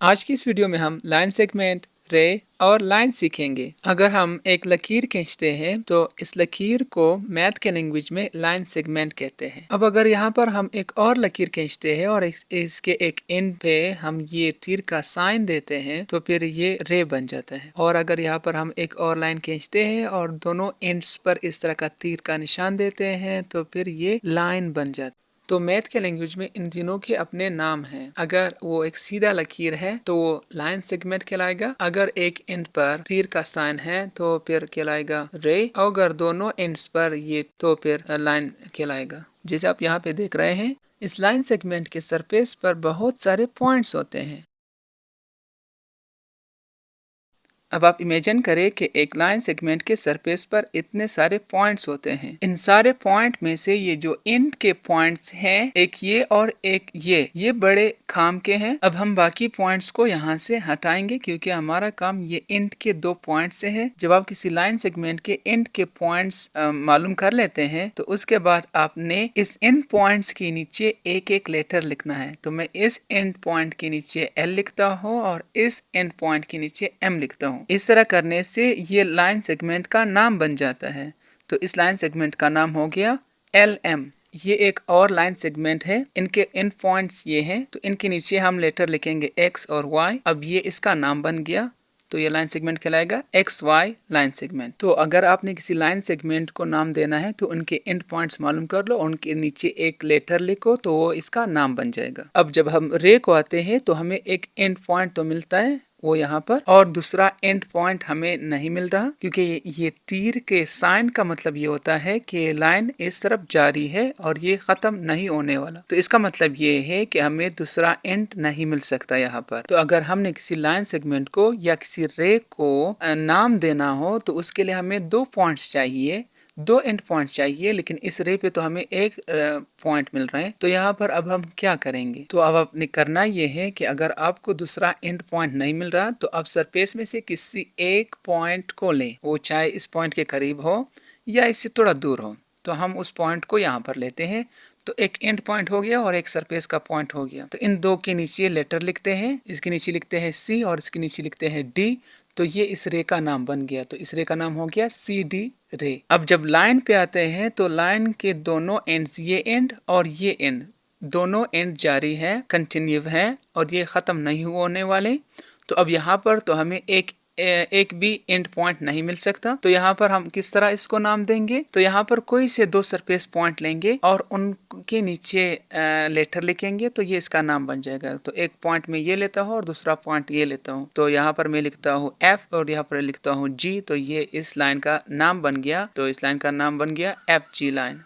आज की इस वीडियो में हम लाइन सेगमेंट, रे और लाइन सीखेंगे। अगर हम एक लकीर खींचते हैं तो इस लकीर को मैथ के लैंग्वेज में लाइन सेगमेंट कहते हैं। अब अगर यहाँ पर हम एक और लकीर खींचते हैं और इसके एक एंड पे हम ये तीर का साइन देते हैं तो फिर ये रे बन जाता है। और अगर यहाँ पर हम एक और लाइन खींचते हैं और दोनों एंड्स पर इस तरह का तीर का निशान देते हैं तो फिर ये लाइन बन जाता है। तो मैथ के लैंग्वेज में इन तीनों के अपने नाम हैं। अगर वो एक सीधा लकीर है तो वो लाइन सेगमेंट कहलाएगा। अगर एक एंड पर तीर का साइन है तो फिर कहलाएगा रे। और अगर दोनों एंड्स पर ये तो फिर लाइन कहलाएगा। जैसे आप यहाँ पे देख रहे हैं, इस लाइन सेगमेंट के सरफेस पर बहुत सारे पॉइंट्स होते हैं। अब आप इमेजिन करें कि एक लाइन सेगमेंट के सरफेस पर इतने सारे पॉइंट्स होते हैं। इन सारे पॉइंट में से ये जो एंड के पॉइंट्स हैं, एक ये और एक ये बड़े काम के हैं। अब हम बाकी पॉइंट्स को यहाँ से हटाएंगे क्योंकि हमारा काम ये एंड के 2 पॉइंट से है। जब आप किसी लाइन सेगमेंट के एंड के पॉइंट्स मालूम कर लेते हैं तो उसके बाद आपने इस एंड पॉइंट्स के नीचे एक एक लेटर लिखना है। तो मैं इस एंड पॉइंट के नीचे एल लिखता हूँ और इस एंड पॉइंट के नीचे एम लिखता हूँ। इस तरह करने से ये लाइन सेगमेंट का नाम बन जाता है। तो इस लाइन सेगमेंट का नाम हो गया LM। ये एक और लाइन सेगमेंट है। इनके एंड पॉइंट्स ये हैं, तो इनके नीचे हम लेटर लिखेंगे X और Y। अब ये इसका नाम बन गया, तो ये लाइन सेगमेंट कहलाएगा XY लाइन सेगमेंट। तो अगर आपने किसी लाइन सेगमेंट को नाम देना है तो उनके एंड पॉइंट्स मालूम कर लो, उनके नीचे एक लेटर लिखो तो वो इसका नाम बन जाएगा। अब जब हम रे को आते हैं तो हमें एक एंड पॉइंट तो मिलता है वो यहाँ पर, और दूसरा एंड पॉइंट हमें नहीं मिल रहा क्योंकि ये तीर के साइन का मतलब ये होता है कि लाइन इस तरफ जारी है और ये खत्म नहीं होने वाला। तो इसका मतलब ये है कि हमें दूसरा एंड नहीं मिल सकता यहाँ पर। तो अगर हमने किसी लाइन सेगमेंट को या किसी रे को नाम देना हो तो उसके लिए हमें 2 पॉइंट्स चाहिए, 2 एंड पॉइंट चाहिए, लेकिन इस रे पे तो हमें एक पॉइंट मिल रहा है। तो यहाँ पर अब हम क्या करेंगे? तो अब आपने करना ये है कि अगर आपको दूसरा एंड पॉइंट नहीं मिल रहा तो आप सरफेस में से किसी एक पॉइंट को लें, वो चाहे इस पॉइंट के करीब हो या इससे थोड़ा दूर हो। तो हम उस पॉइंट को यहाँ पर लेते हैं। तो एक एंड पॉइंट हो गया और एक सरफेस का पॉइंट हो गया। तो इन 2 के नीचे लेटर लिखते हैं, इसके नीचे लिखते हैं C और इसके नीचे लिखते हैं D। तो ये इस रे का नाम बन गया। तो इस रे का नाम हो गया CD रे। अब जब लाइन पे आते हैं तो लाइन के दोनों एंड्स, ये एंड और ये एंड, दोनों एंड जारी है, कंटिन्यू है और ये खत्म नहीं होने वाले। तो अब यहाँ पर तो हमें एक भी एंड पॉइंट नहीं मिल सकता। तो यहाँ पर हम किस तरह इसको नाम देंगे? तो यहाँ पर कोई से 2 सरफेस पॉइंट लेंगे और उनके नीचे लेटर लिखेंगे तो ये इसका नाम बन जाएगा। तो एक पॉइंट में ये लेता हूँ और दूसरा पॉइंट ये लेता हूँ। तो यहाँ पर मैं लिखता हूँ F और यहाँ पर लिखता हूँ G। तो ये इस लाइन का नाम बन गया। तो इस लाइन का नाम बन गया FG लाइन।